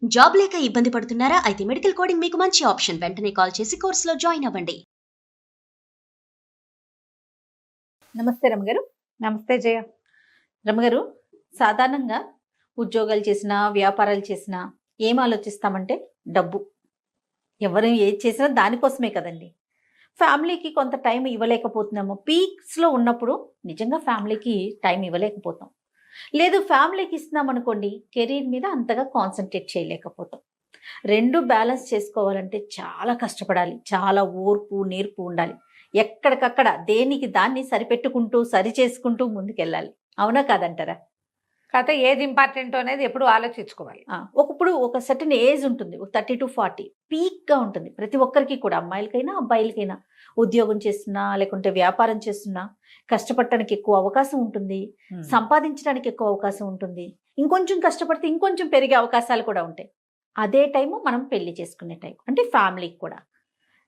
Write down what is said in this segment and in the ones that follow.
Job లేక ఇబ్బంది పడుతున్నారా? అయితే మెడికల్ కోడింగ్ మీకు మంచి ఆప్షన్. వెంటనే కాల్ చేసి కోర్సులో జాయిన్ అవ్వండి. నమస్తే రమగారు. నమస్తే జయ. రమగారు, సాధారణంగా ఉద్యోగాలు చేసినా, వ్యాపారాలు చేసినా ఏం ఆలోచిస్తామంటే డబ్బు. ఎవరు ఏది చేసినా దానికోసమే కదండి. ఫ్యామిలీకి కొంత టైం ఇవ్వలేకపోతున్నాము. పీక్స్లో ఉన్నప్పుడు నిజంగా ఫ్యామిలీకి టైం ఇవ్వలేకపోతాం. లేదు, ఫ్యామిలీకి ఇస్తున్నాం అనుకోండి, కెరీర్ మీద అంతగా కాన్సన్ట్రేట్ చేయలేకపోతాం. రెండు బ్యాలెన్స్ చేసుకోవాలంటే చాలా కష్టపడాలి. చాలా ఓర్పు నేర్పు ఉండాలి. ఎక్కడికక్కడ దేనికి దాన్ని సరిపెట్టుకుంటూ సరి చేసుకుంటూ ముందుకెళ్ళాలి. అవునా కాదంటారా? కాకపోతే ఏది ఇంపార్టెంట్ అనేది ఎప్పుడు ఆలోచించుకోవాలి. ఒకప్పుడు ఒక సర్టన్ ఏజ్ ఉంటుంది, 30 to 40 పీక్గా ఉంటుంది ప్రతి ఒక్కరికి కూడా, అమ్మాయిలకైనా అబ్బాయిలకైనా. ఉద్యోగం చేస్తున్నా లేకుంటే వ్యాపారం చేస్తున్నా కష్టపడటానికి ఎక్కువ అవకాశం ఉంటుంది, సంపాదించడానికి ఎక్కువ అవకాశం ఉంటుంది. ఇంకొంచెం కష్టపడితే ఇంకొంచెం పెరిగే అవకాశాలు కూడా ఉంటాయి. అదే టైము మనం పెళ్లి చేసుకునే టైం, అంటే ఫ్యామిలీకి కూడా.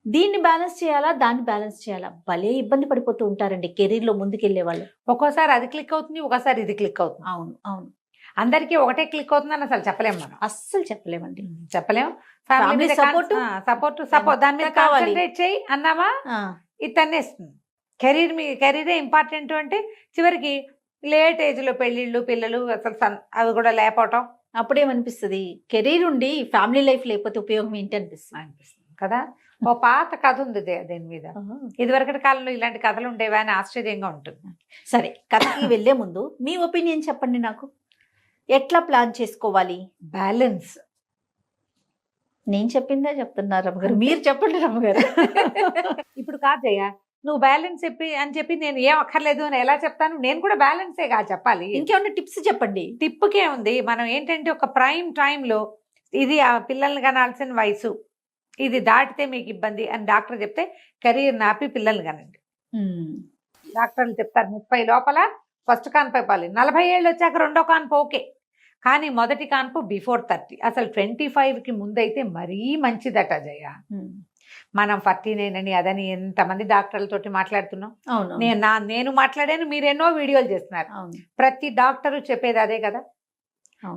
దీన్ని బ్యాలెన్స్ చేయాలా, దాన్ని బ్యాలెన్స్ చేయాలా, భలే ఇబ్బంది పడిపోతూ ఉంటారండి కెరీర్లో ముందుకెళ్లే వాళ్ళు. ఒక్కోసారి అది క్లిక్ అవుతుంది, ఒకసారి ఇది క్లిక్ అవుతుంది. అవును అవును, అందరికీ ఒకటే క్లిక్ అవుతుందని అసలు చెప్పలేము మనం. అస్సలు చెప్పలేమండి. చెప్పలేము. Family support, సపోర్ట్ దాని మీద కావాలి. కాన్సన్ట్రేట్ చేయి అన్నామా ఇది తన్నేస్తుంది. కెరీరే ఇంపార్టెంట్ అంటే చివరికి లేట్ ఏజ్ లో పెళ్ళిళ్ళు, పిల్లలు, అసలు అవి కూడా లేకపోవటం అప్పుడేమనిపిస్తుంది, కెరీర్ ఉండి ఫ్యామిలీ లైఫ్ లేకపోతే ఉపయోగం ఏంటి అనిపిస్తుంది కదా. ఓ పాత కథ ఉంది దీని మీద. ఇదివరకటి కాలంలో ఇలాంటి కథలు ఉండేవా అని ఆశ్చర్యంగా ఉంటుంది. సరే, కథకి వెళ్లే ముందు మీ ఒపీనియన్ చెప్పండి నాకు. ఎట్లా ప్లాన్ చేసుకోవాలి? బ్యాలెన్స్. నేను చెప్పిందే చెప్తున్నారు రమ్మగారు, మీరు చెప్పండి రమ్మగారు. ఇప్పుడు కాదయ్య, నువ్వు బ్యాలెన్స్ చెప్పి నేను ఏం అక్కర్లేదు అని ఎలా చెప్తాను? నేను కూడా బ్యాలెన్సే కాదు చెప్పాలి. ఇంకేమన్నా టిప్స్ చెప్పండి. టిప్కే ఉంది. మనం ఏంటంటే ఒక ప్రైమ్ టైంలో ఇది ఆ పిల్లల్ని కనాల్సిన వయసు, ఇది దాటితే మీకు ఇబ్బంది అని డాక్టర్ చెప్తే కెరీర్ నాపి పిల్లల్ని కనండి. డాక్టర్లు చెప్తారు 30 లోపల ఫస్ట్ కాన్పు అయిపోవాలి, 40 ఏళ్ళు వచ్చాక రెండో కాన్పు ఓకే, కానీ మొదటి కాన్పు బిఫోర్ 30. అసలు 25కి ముందైతే మరీ మంచిదట జయ. మనం 49 అని అదని ఎంతమంది డాక్టర్లతోటి మాట్లాడుతున్నాం. నేను మాట్లాడాను, మీరు ఎన్నో వీడియోలు చేస్తున్నారు. ప్రతి డాక్టరు చెప్పేది అదే కదా.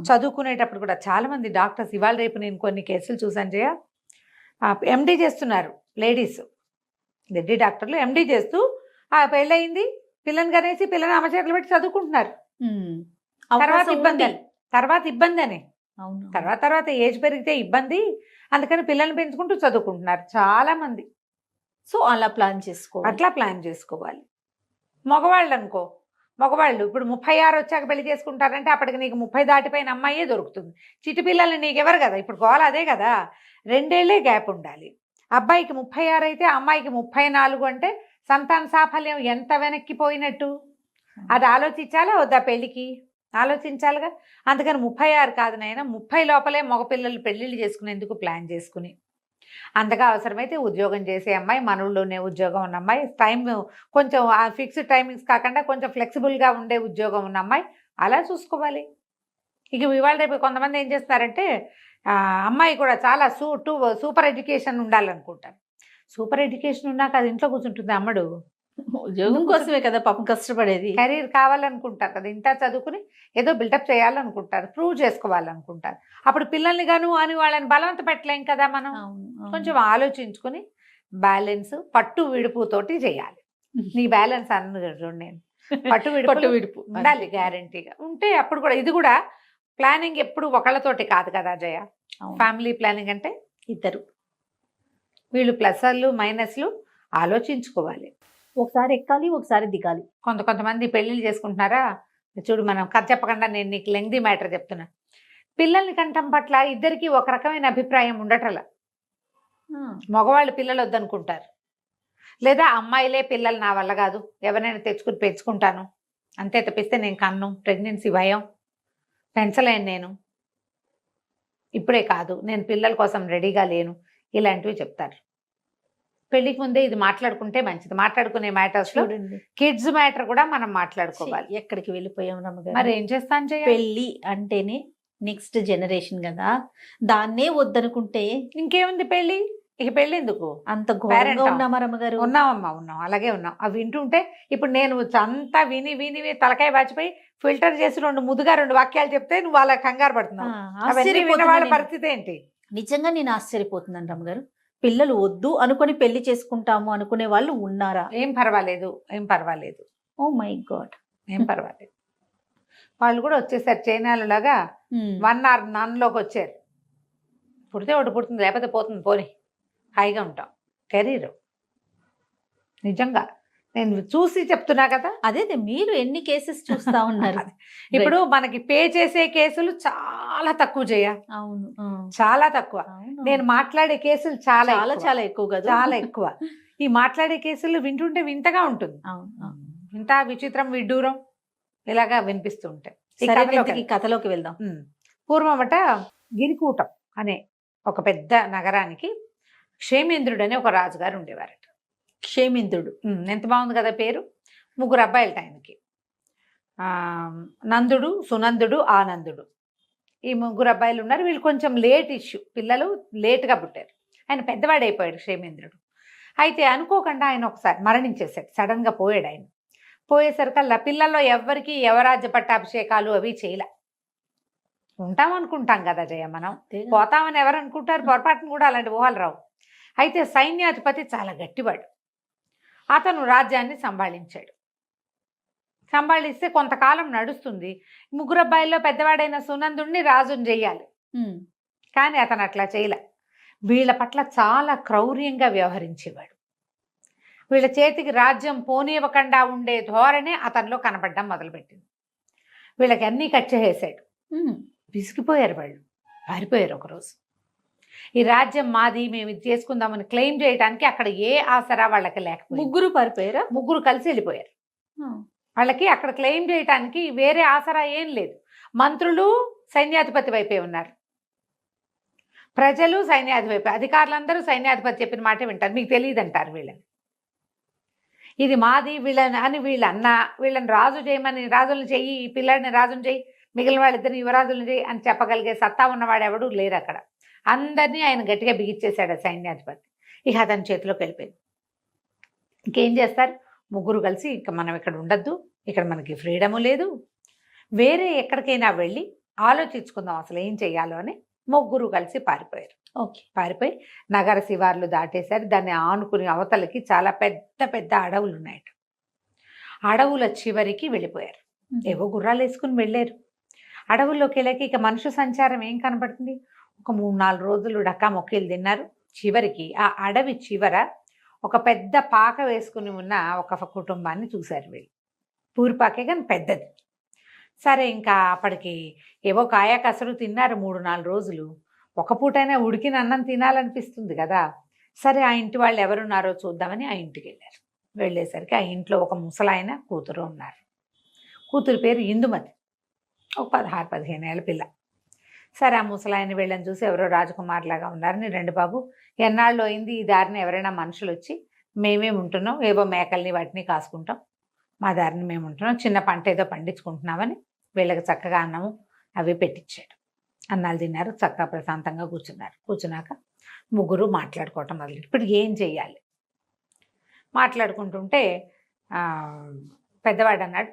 చదువుకునేటప్పుడు కూడా చాలా మంది డాక్టర్స్, ఇవాళ రేపు నేను కొన్ని కేసులు చూసాను జయ, ఎండి చేస్తున్నారు లేడీస్, రెడ్డి డాక్టర్లు ఎండి చేస్తూ పెళ్ళయింది, పిల్లని కనేసి పిల్లని అమ్మ చేతులు పెట్టి చదువుకుంటున్నారు. తర్వాత ఇబ్బంది అని తర్వాత ఏజ్ పెరిగితే ఇబ్బంది, అందుకని పిల్లల్ని పెంచుకుంటూ చదువుకుంటున్నారు చాలా మంది. సో అట్లా ప్లాన్ చేసుకోవాలి. మగవాళ్ళు ఇప్పుడు 36 వచ్చాక పెళ్లి చేసుకుంటారంటే అప్పటికి నీకు 30 దాటిపోయిన అమ్మాయే దొరుకుతుంది. చిట్టి పిల్లల్ని నీకెవరు కదా. ఇప్పుడు గోల అదే కదా, 2 ఏళ్లే గ్యాప్ ఉండాలి. అబ్బాయికి 36 అయితే అమ్మాయికి 34 అంటే సంతాన సాఫల్యం ఎంత వెనక్కిపోయినట్టు. అది ఆలోచించాలా వద్దా? పెళ్లికి ఆలోచించాలిగా. అందుకని 36 కాదు నాయన, 30 లోపలే మగపిల్లలు పెళ్లిళ్ళు చేసుకునేందుకు ప్లాన్ చేసుకుని, అంతగా అవసరమైతే ఉద్యోగం చేసే అమ్మాయి, మనలోనే ఉద్యోగం ఉన్న అమ్మాయి, టైం కొంచెం ఫిక్స్డ్ టైమింగ్స్ కాకుండా కొంచెం ఫ్లెక్సిబుల్గా ఉండే ఉద్యోగం ఉన్న అమ్మాయి, అలా చూసుకోవాలి. ఇక ఇవాళ రేపు కొంతమంది ఏం చేస్తున్నారంటే అమ్మాయి కూడా చాలా సూపర్ ఎడ్యుకేషన్ ఉండాలనుకుంటారు. సూపర్ ఎడ్యుకేషన్ ఉన్నాక అది ఇంట్లో కూర్చుంటుంది అమ్మడు. ఉద్యోగం కోసమే కదా పాపం కష్టపడేది. కెరీర్ కావాలనుకుంటారు కదా, ఇంత చదువుకుని ఏదో బిల్డప్ చేయాలనుకుంటారు, ప్రూవ్ చేసుకోవాలనుకుంటారు. అప్పుడు పిల్లల్ని గాను అని వాళ్ళని బలవంత పెట్టలేం కదా మనం. కొంచెం ఆలోచించుకుని బ్యాలెన్స్, పట్టు విడుపుతోటి చేయాలి. నీ బ్యాలెన్స్ అన్న నేను పట్టు విడుపు ఉండాలి గ్యారంటీగా. ఉంటే అప్పుడు కూడా ఇది కూడా ప్లానింగ్ ఎప్పుడు ఒకళ్ళతోటి కాదు కదా జయ. ఫ్యామిలీ ప్లానింగ్ అంటే ఇద్దరు, వీళ్ళు ప్లస్లు మైనస్లు ఆలోచించుకోవాలి. ఒకసారి ఎక్కాలి, ఒకసారి దిగాలి. కొంతమంది పెళ్ళిళ్ళు చేసుకుంటున్నారా చూడు, మనం కథ చెప్పకుండా నేను నీకు లెంగ్దీ మ్యాటర్ చెప్తున్నా. పిల్లల్ని కంటం పట్ల ఇద్దరికి ఒక రకమైన అభిప్రాయం ఉండటల. మగవాళ్ళు పిల్లలు వద్దనుకుంటారు, లేదా అమ్మాయిలే పిల్లలు నా వల్ల కాదు, ఎవరైనా తెచ్చుకుని పెంచుకుంటాను అంతే తప్పిస్తే నేను కన్ను, ప్రెగ్నెన్సీ భయం, పెంచలేను, నేను ఇప్పుడే కాదు, నేను పిల్లల కోసం రెడీగా లేను, ఇలాంటివి చెప్తారు. పెళ్లికి ముందే ఇది మాట్లాడుకుంటే మంచిది. మాట్లాడుకునే మ్యాటర్స్ లో కిడ్స్ మ్యాటర్ కూడా మనం మాట్లాడుకోవాలి. ఎక్కడికి వెళ్ళిపోయాం రమ్మగారు. మరి ఏం చేస్తాను జయ, పెళ్లి అంటేనే నెక్స్ట్ జనరేషన్ కదా, దాన్నే వద్దనుకుంటే ఇంకేముంది. పెళ్లి ఇక పెళ్ళి ఎందుకు? అంత ఘోరంగా Parent-ఆ? ఉన్నామా రమ్మగారు? ఉన్నామమ్మా, ఉన్నాం, అలాగే ఉన్నాం. అవి వింటుంటే ఇప్పుడు నేను అంతా విని విని విని తలకాయ వాచిపోయి ఫిల్టర్ చేసి 2 వాక్యాలు చెప్తే నువ్వు అలా కంగారు ఆ, పడుతున్నావు. అవన్నీ ఆశ్చర్యపోతున్నా విన్న వాళ్ళ నేను. పరిస్థితి ఏంటి? నిజంగా నేను ఆశ్చర్యపోతున్నాను రమ్మగారు. పిల్లలు వద్దు అనుకొని పెళ్లి చేసుకుంటాము అనుకునే వాళ్ళు ఉన్నారా? ఏం పర్వాలేదు, ఏం పర్వాలేదు, ఓ మై గాడ్. ఏం పర్వాలేదు. వాళ్ళు కూడా వచ్చేసారు చైనాలులాగా 1 or noneలోకి వచ్చారు. పుడితే ఒకటి పుడుతుంది, లేకపోతే పోతుంది, పోని హాయిగా ఉంటాం. కెరీర్ నిజంగా నేను చూసి చెప్తున్నా కదా. అదే మీరు ఎన్ని కేసెస్ చూస్తా ఉన్నారు? ఇప్పుడు మనకి పే చేసే కేసులు చాలా తక్కువ చేయ, అవును, చాలా తక్కువ. అవును. నేను మాట్లాడే కేసులు చాలా చాలా ఎక్కువ. చాలా ఎక్కువ కదా. చాలా ఎక్కువ. ఈ మాట్లాడే కేసులు వింటుంటే వింతగా ఉంటుంది. అవును, అవును. ఇంత విచిత్రం విడ్డూరం ఇలాగా వినిపిస్తూ ఉంటాయి. ఈ సరే, కథలోకి ఇంతకీ కథలోకి వెళ్దాం. పూర్వమట గిరికూటం అనే ఒక పెద్ద నగరానికి క్షేమేంద్రుడు అనే ఒక రాజుగారు ఉండేవారట. క్షేమేంద్రుడు. ఎంత బాగుంది కదా పేరు. 3 అబ్బాయిలట ఆయనకి. నందుడు, సునందుడు, ఆనందుడు. ఈ 3 అబ్బాయిలు ఉన్నారు. వీళ్ళు కొంచెం లేట్ ఇష్యూ, పిల్లలు లేటుగా పుట్టారు. ఆయన పెద్దవాడైపోయాడు క్షేమేంద్రుడు. అయితే అనుకోకుండా ఆయన ఒకసారి మరణించేశాడు. సడన్గా పోయాడు ఆయన. పోయేసరికల్లా పిల్లల్లో ఎవ్వరికి యవరాజ్య పట్టాభిషేకాలు అవి చేయలే. ఉంటామనుకుంటాం కదా జయ, మనం పోతామని ఎవరు అనుకుంటారు? పొరపాటును కూడా అలాంటి ఊహలు రావు. అయితే సైన్యాధిపతి చాలా గట్టివాడు. అతను రాజ్యాన్ని సంభాళించాడు. సంభాళిస్తే కొంతకాలం నడుస్తుంది. 3 అబ్బాయిల్లో పెద్దవాడైన సునందుడిని రాజుని చెయ్యాలి. కానీ అతను అట్లా చేయలే. వీళ్ళ పట్ల చాలా క్రౌర్యంగా వ్యవహరించేవాడు. వీళ్ళ చేతికి రాజ్యం పోనివ్వకుండా ఉండే ధోరణి అతనిలో కనపడడం మొదలుపెట్టింది. వీళ్ళకి అన్నీ కచ్చేసాడు. విసిగిపోయారు వాళ్ళు, పారిపోయారు. ఒకరోజు ఈ రాజ్యం మాది, మేము ఇది చేసుకుందామని క్లెయిమ్ చేయడానికి అక్కడ ఏ ఆసరా వాళ్ళకి లేకపోయింది. 3 పారిపోయారా? 3 కలిసి వెళ్ళిపోయారు. వాళ్ళకి అక్కడ క్లెయిమ్ చేయడానికి వేరే ఆసరా ఏం లేదు. మంత్రులు సైన్యాధిపతి వైపే ఉన్నారు, ప్రజలు సైన్యాధిపతి, అధికారులందరూ సైన్యాధిపతి చెప్పిన మాటే వింటారు. మీకు తెలియదు అంటారు వీళ్ళని. ఇది మాది వీళ్ళని అని వీళ్ళన్నా, వీళ్ళని రాజు చేయమని రాజులను చెయ్యి, ఈ పిల్లాడిని రాజుని చెయ్యి, మిగిలిన వాళ్ళిద్దరిని యువరాజులను చెయ్యి అని చెప్పగలిగే సత్తా ఉన్నవాడు ఎవడు లేరు అక్కడ. అందరినీ ఆయన గట్టిగా బిగించేశాడు సైన్యాధిపతి. ఇక అతని చేతిలోకి వెళ్ళిపోయింది. ఇంకేం చేస్తారు? 3 కలిసి ఇక మనం ఇక్కడ ఉండద్దు, ఇక్కడ మనకి ఫ్రీడము లేదు, వేరే ఎక్కడికైనా వెళ్ళి ఆలోచించుకుందాం అసలు ఏం చెయ్యాలో అని 3 కలిసి పారిపోయారు. ఓకే. పారిపోయి నగర శివార్లు దాటేశారు. దాన్ని ఆనుకుని అవతలకి చాలా పెద్ద పెద్ద అడవులు ఉన్నాయట. అడవుల చివరికి వెళ్ళిపోయారు. ఏవో గుర్రాలు వేసుకుని వెళ్ళారు. అడవుల్లోకి వెళ్ళాక ఇక మనుషు సంచారం ఏం కనపడుతుంది? ఒక 3-4 రోజులు డక్కా మొక్కీలు తిన్నారు. చివరికి ఆ అడవి చివర ఒక పెద్ద పాక వేసుకుని ఉన్న ఒక కుటుంబాన్ని చూశారు వీళ్ళు. పూరిపాకే కానీ పెద్దది. సరే, ఇంకా అప్పటికి ఏవో కాయ కసరు తిన్నారు 3-4 రోజులు. ఒక పూటైనా ఉడికిన అన్నం తినాలనిపిస్తుంది కదా. సరే, ఆ ఇంటి వాళ్ళు ఎవరున్నారో చూద్దామని ఆ ఇంటికి వెళ్ళారు. వెళ్ళేసరికి ఆ ఇంట్లో ఒక ముసలాయన కూతురు ఉన్నారు. కూతురు పేరు ఇందుమతి, ఒక 16-15 ఏళ్ళ పిల్ల. సరే, ఆ ముసలాయన వీళ్ళని చూసి ఎవరో రాజకుమారులాగా ఉన్నారని, రండి బాబు, ఎన్నాళ్ళు అయింది ఈ దారిని ఎవరైనా మనుషులు వచ్చి, మేమే ఉంటున్నాం, ఏవో మేకల్ని వాటిని కాసుకుంటాం, మా దారిని మేము ఉంటున్నాం, చిన్న పంట ఏదో పండించుకుంటున్నామని వీళ్ళకి చక్కగా అన్నము అవి పెట్టించాడు. అన్నాలు తిన్నారు, చక్కగా ప్రశాంతంగా కూర్చున్నారు. కూర్చున్నాక 3 మాట్లాడుకోవటం మొదలు. ఇప్పుడు ఏం చెయ్యాలి? మాట్లాడుకుంటుంటే పెద్దవాడు అన్నాడు,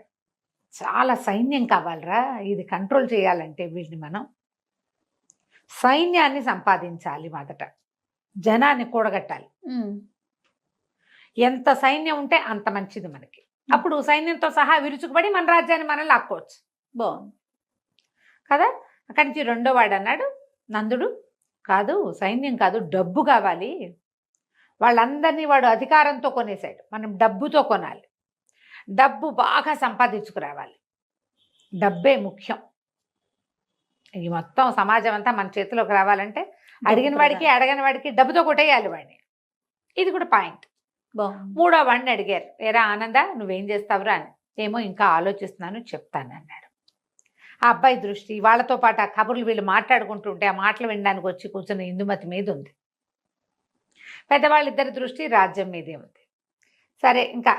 చాలా సైన్యం కావాలరా, ఇది కంట్రోల్ చేయాలంటే వీటిని మనం సైన్యాన్ని సంపాదించాలి, మొదట జనాన్ని కూడగట్టాలి. ఎంత సైన్యం ఉంటే అంత మంచిది మనకి. అప్పుడు సైన్యంతో సహా విరుచుకుపడి మన రాజ్యాన్ని మనం లాక్కోవచ్చు. బాగుంది కదా. అక్కడి నుంచి 2వ వాడు అన్నాడు, నందుడు, కాదు సైన్యం కాదు, డబ్బు కావాలి. వాళ్ళందరినీ వాడు అధికారంతో కొనేశాడు, మనం డబ్బుతో కొనాలి, డబ్బు బాగా సంపాదించుకురావాలి, డబ్బే ముఖ్యం. ఈ మొత్తం సమాజం అంతా మన చేతిలోకి రావాలంటే అడిగిన వాడికి అడగని వాడికి డబ్బుతో కొట్టేయాలి వాడిని. ఇది కూడా పాయింట్. 3వ వాడిని అడిగారు, ఏరా ఆనంద, నువ్వేం చేస్తావురా అని. ఏమో ఇంకా ఆలోచిస్తున్నాను, చెప్తాను అన్నాడు. ఆ అబ్బాయి దృష్టి వాళ్ళతో పాటు ఆ కబుర్లు వీళ్ళు మాట్లాడుకుంటుంటే ఆ మాటలు వినడానికి వచ్చి కూర్చున్న ఇందుమతి మీద ఉంది. పెద్దవాళ్ళిద్దరి దృష్టి రాజ్యం మీదే ఉంది. సరే, ఇంకా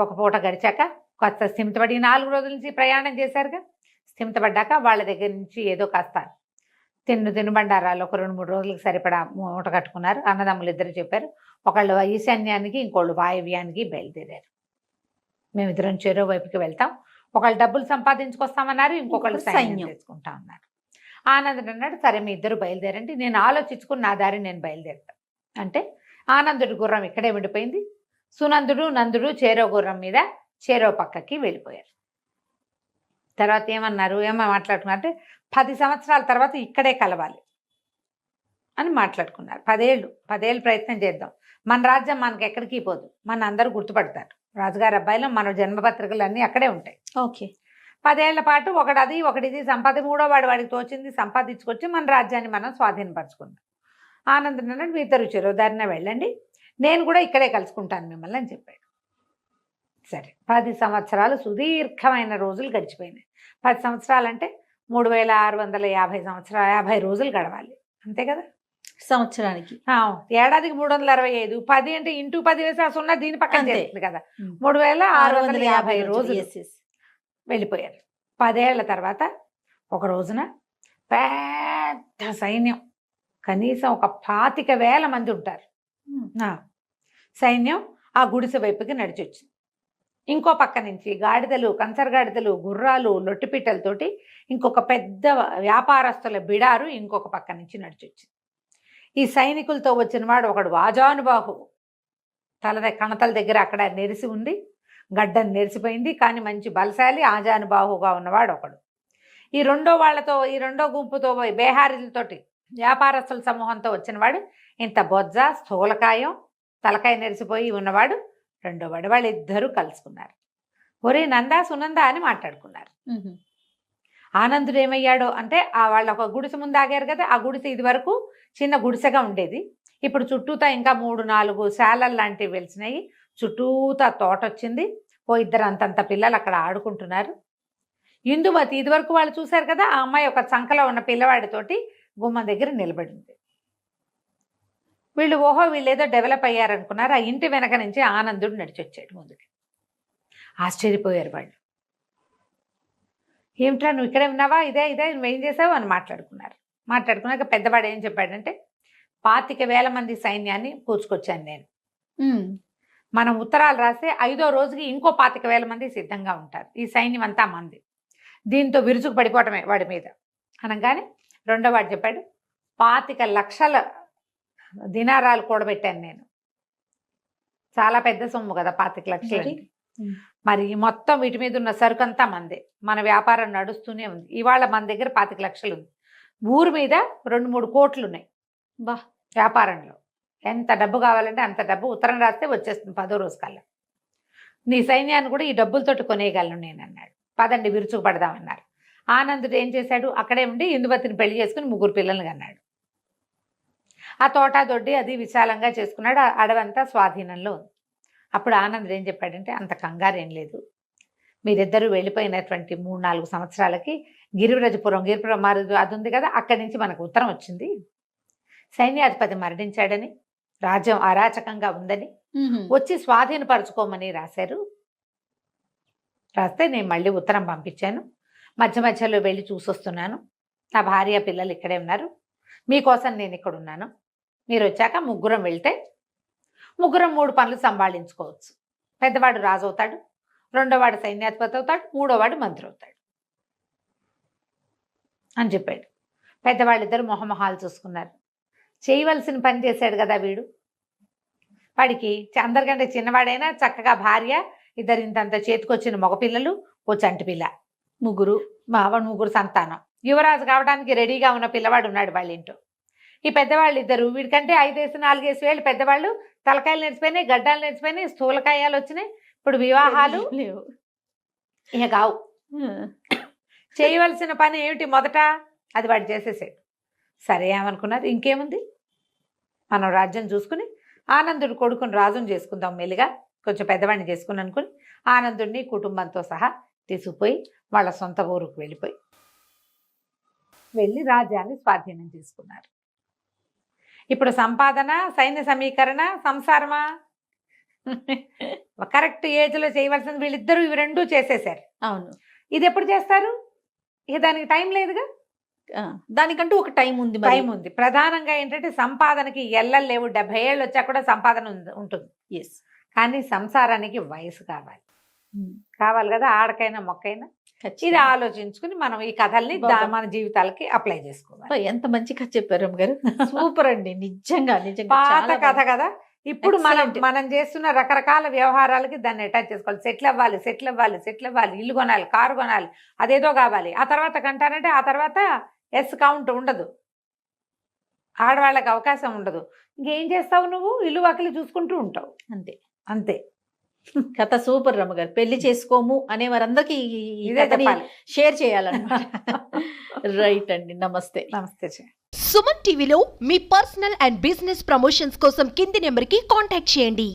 ఒక పూట గడిచాక కాస్త స్థిమితపడి 4 రోజుల నుంచి ప్రయాణం చేశారుగా, స్థిమితపడ్డాక వాళ్ళ దగ్గర నుంచి ఏదో కాస్త తినుబండారాలు ఒక 2-3 రోజులకు సరిపడా మూట కట్టుకున్నారు. అన్నదమ్ములు ఇద్దరు చెప్పారు. ఒకళ్ళు ఈశాన్యానికి, ఇంకోళ్ళు వాయవ్యానికి బయలుదేరారు. మేమిద్దరం చెరో వైపుకి వెళ్తాం. ఒకళ్ళు డబ్బులు సంపాదించుకొస్తామన్నారు, ఇంకొకళ్ళు సైన్యం తెచ్చుకుంటా ఉన్నారు. ఆనందుడు అన్నాడు, సరే మీ ఇద్దరు బయలుదేరండి, నేను ఆలోచించుకుని నా దారి నేను బయలుదేరుతాను అంటే ఆనందుడి గుర్రం ఇక్కడే ఉండిపోయింది. సునందుడు నందుడు చేరో గుర్రం మీద చేరో పక్కకి వెళ్ళిపోయారు. తర్వాత ఏమో మాట్లాడుకున్నారంటే 10 సంవత్సరాల తర్వాత ఇక్కడే కలవాలి అని మాట్లాడుకున్నారు. 10 ఏళ్ళు ప్రయత్నం చేద్దాం, మన రాజ్యం మనకి ఎక్కడికి పోదు, మన అందరూ గుర్తుపడతారు, రాజుగారి అబ్బాయిలో మన జన్మపత్రికలు అన్నీ అక్కడే ఉంటాయి. ఓకే. 10 ఏళ్ల పాటు ఒకటిది సంపాది, మూడో వాడికి తోచింది సంపాదించుకొచ్చి మన రాజ్యాన్ని మనం స్వాధీనపరచుకుందాం. ఆనందం అన్నాడు, మీ ఇద్దరు చెరోదారిన వెళ్ళండి, నేను కూడా ఇక్కడే కలుసుకుంటాను మిమ్మల్ని అని చెప్పాడు. సరే 10 సంవత్సరాలు సుదీర్ఘమైన రోజులు గడిచిపోయినాయి. 10 సంవత్సరాలు అంటే 3650 రోజులు గడవాలి, అంతే కదా సంవత్సరానికి. ఏడాదికి 365, 10 అంటే ఇంటూ 10 వేసి ఆ సున్నా దీని పక్కన చేస్తుంది కదా. 3650 రోజులు వెళ్ళిపోయారు. 10 ఏళ్ల తర్వాత ఒక రోజున పెద్ద సైన్యం, కనీసం ఒక 25,000 మంది ఉంటారు సైన్యం ఆ గుడిసె వైపుకి నడిచొచ్చింది. ఇంకో పక్క నుంచి గాడిదలు, కంచరగాడిదలు, గుర్రాలు, లొట్టిపిట్టలతోటి ఇంకొక పెద్ద వ్యాపారస్తుల బిడారు ఇంకొక పక్క నుంచి నడిచొచ్చింది. ఈ సైనికులతో వచ్చిన వాడు ఒకడు ఆజానుబాహు, కణతల దగ్గర అక్కడ నెరిసి ఉంది, గడ్డను నెరిసిపోయింది, కానీ మంచి బలశాలి ఆజానుబాహుగా ఉన్నవాడు ఒకడు. ఈ రెండో గుంపుతో బేహారీలతోటి వ్యాపారస్తుల సమూహంతో వచ్చినవాడు ఇంత బొజ్జ, స్థూలకాయం, తలకాయ నెరిసిపోయి ఉన్నవాడు రెండోవాడు. వాళ్ళిద్దరూ కలుసుకున్నారు. ఒరే నందా సునంద అని మాట్లాడుకున్నారు. ఆనందుడు ఏమయ్యాడో అంటే వాళ్ళ ఒక గుడిసె ముందు ఆగారు కదా, ఆ గుడిసె ఇది వరకు చిన్న గుడిసెగా ఉండేది, ఇప్పుడు చుట్టూతా ఇంకా 3-4 శాలలు లాంటివి వెలిసినాయి, చుట్టూతా తోట వచ్చింది, ఇద్దరు అంతంత పిల్లలు అక్కడ ఆడుకుంటున్నారు. ఇందుమతి ఇది వరకు వాళ్ళు చూశారు కదా, ఆ అమ్మాయి ఒక చంకలో ఉన్న పిల్లవాడితోటి గుమ్మం దగ్గర నిలబడింది. వీళ్ళు ఏదో డెవలప్ అయ్యారనుకున్నారు. ఆ ఇంటి వెనక నుంచి ఆనందుడు నడిచొచ్చాడు ముందుకి. ఆశ్చర్యపోయారు వాళ్ళు. ఏమిట్రా నువ్వు ఇక్కడే ఉన్నావా, ఇదే నువ్వేం చేసావు అని మాట్లాడుకున్నాక పెద్దవాడు ఏం చెప్పాడంటే 25,000 మంది సైన్యాన్ని కూర్చుకొచ్చాను నేను, మనం ఉత్తరాలు రాస్తే 5వ రోజుకి ఇంకో 25,000 మంది సిద్ధంగా ఉంటారు, ఈ సైన్యం అంతా మంది, దీంతో విరుచుకు పడిపోవటమే వాడి మీద అనగానే రెండో వాడు చెప్పాడు 25 లక్షల దినారాలు కూడబెట్టాను నేను. చాలా పెద్ద సొమ్ము కదా 25 లక్షలు. మరి మొత్తం వీటి మీద ఉన్న సరుకంతా మందే, మన వ్యాపారం నడుస్తూనే ఉంది. ఇవాళ మన దగ్గర 25 లక్షలు ఉంది, ఊరు మీద 2-3 కోట్లు ఉన్నాయి వ్యాపారంలో. ఎంత డబ్బు కావాలంటే అంత డబ్బు ఉత్తరం రాస్తే వచ్చేస్తుంది 10వ రోజు కల్లా. నీ సైన్యాన్ని కూడా ఈ డబ్బులతోటి కొనేయగలను నేను అన్నాడు. పదండి విరుచుకు పడదామన్నారు. ఆనందుడు ఏం చేశాడు, అక్కడే ఉండి ఇందుమతిని పెళ్లి చేసుకుని 3 పిల్లల్ని కన్నాడు. ఆ తోట దొడ్డి అది విశాలంగా చేసుకున్నాడు, అడవంతా స్వాధీనంలో ఉంది. అప్పుడు ఆనందుడు ఏం చెప్పాడంటే, అంత కంగారేం లేదు, మీరిద్దరూ వెళ్ళిపోయినటువంటి 3-4 సంవత్సరాలకి గిరిపురం అది ఉంది కదా, అక్కడి నుంచి మనకు ఉత్తరం వచ్చింది, సైన్యాధిపతి మరణించాడని, రాజ్యం అరాచకంగా ఉందని, వచ్చి స్వాధీనపరచుకోమని రాశారు. రాస్తే నేను మళ్ళీ ఉత్తరం పంపించాను, మధ్యలో వెళ్ళి చూసొస్తున్నాను, నా భార్య పిల్లలు ఇక్కడే ఉన్నారు, మీకోసం నేను ఇక్కడ ఉన్నాను, మీరు వచ్చాక 3 వెళ్తే 3 పనులు సంభాళించుకోవచ్చు. పెద్దవాడు రాజు అవుతాడు, రెండోవాడు సైన్యాధిపతి అవుతాడు, మూడోవాడు మంత్రి అవుతాడు అని చెప్పాడు. పెద్దవాళ్ళిద్దరు మొహమొహాలు చూసుకున్నారు. చేయవలసిన పని చేశాడు కదా వీడు, వాడికి అందరికంటే చిన్నవాడైనా చక్కగా భార్య, ఇద్దరు ఇంతంత చేతికొచ్చిన మగపిల్లలు, ఓ చంటి పిల్ల, 3 సంతానం, యువరాజు కావడానికి రెడీగా ఉన్న పిల్లవాడు ఉన్నాడు వాళ్ళ ఇంట్లో. ఈ పెద్దవాళ్ళు ఇద్దరు, వీడికంటే 5-4 వేలు పెద్దవాళ్ళు, తలకాయలు నేర్చిపోయినాయి, గడ్డాలు నేర్చిపోయినాయి, స్థూలకాయాలు వచ్చినాయి, ఇప్పుడు వివాహాలు లేవు, ఇక కావు. చేయవలసిన పని ఏమిటి మొదట, అది వాడు చేసేసాడు. సరే ఏమనుకున్నారు, ఇంకేముంది మనం రాజ్యం చూసుకుని ఆనందుడు కొడుకుని రాజుని చేసుకుందాం, మెల్లిగా కొంచెం పెద్దవాడిని చేసుకుని అనుకుని ఆనందుడిని కుటుంబంతో సహా తీసుకుపోయి వాళ్ళ సొంత ఊరుకు వెళ్ళి రాజ్యాన్ని స్వాధీనం చేసుకున్నారు. ఇప్పుడు సంపాదన, సైన్య సమీకరణ, సంసారమా, కరెక్ట్ ఏజ్లో చేయవలసింది వీళ్ళిద్దరూ, ఇవి 2 చేసేసారు. అవును, ఇది ఎప్పుడు చేస్తారు, ఇక దానికి టైం లేదుగా, దానికంటూ ఒక టైం ఉంది మరి. టైం ఉంది. ప్రధానంగా ఏంటంటే సంపాదనకి ఎల్లలు లేవు. 70 ఏళ్ళు వచ్చా కూడా సంపాదన ఉంటుంది. ఎస్. కానీ సంసారానికి వయసు కావాలి. కావాలి కదా, ఆడకైనా మొక్కైనా. ఇది ఖచ్చితంగా. ఆలోచించుకుని మనం ఈ కథల్ని మన జీవితాలకి అప్లై చేసుకోవాలి. అబ్బా, ఎంత మంచి కథ చెప్పారు అమ్మగారు. సూపర్ అండి, నిజంగా నిజంగా పాత చాలా కథ బాగుంది. కదా. ఇప్పుడు Excellent. మనం చేస్తున్న రకరకాల వ్యవహారాలకి దాన్ని అటాచ్ చేసుకోవాలి. సెటిల్ అవ్వాలి, ఇల్లు కొనాలి, కారు కొనాలి, అదేదో కావాలి. ఆ తర్వాత కంటానంటే ఆ తర్వాత ఎస్ కౌంట్ ఉండదు, ఆడవాళ్ళకి అవకాశం ఉండదు. ఇంకేం చేస్తావు నువ్వు? ఇల్లు వాకిలి చూసుకుంటూ ఉంటావు అంతే. అంతే. కథ సూపర్ రమ్మగారు. పెళ్లి చేసుకోము అనే వారందరికీ ఈ ఇదే కథని చెప్పాలి. షేర్ చేయాలన్నమాట. రైట్ అండి, నమస్తే. నమస్తే. సుమన్ టీవీలో మీ పర్సనల్ అండ్ బిజినెస్ ప్రమోషన్స్ కోసం కింది నెంబర్కి కాంటాక్ట్ చేయండి.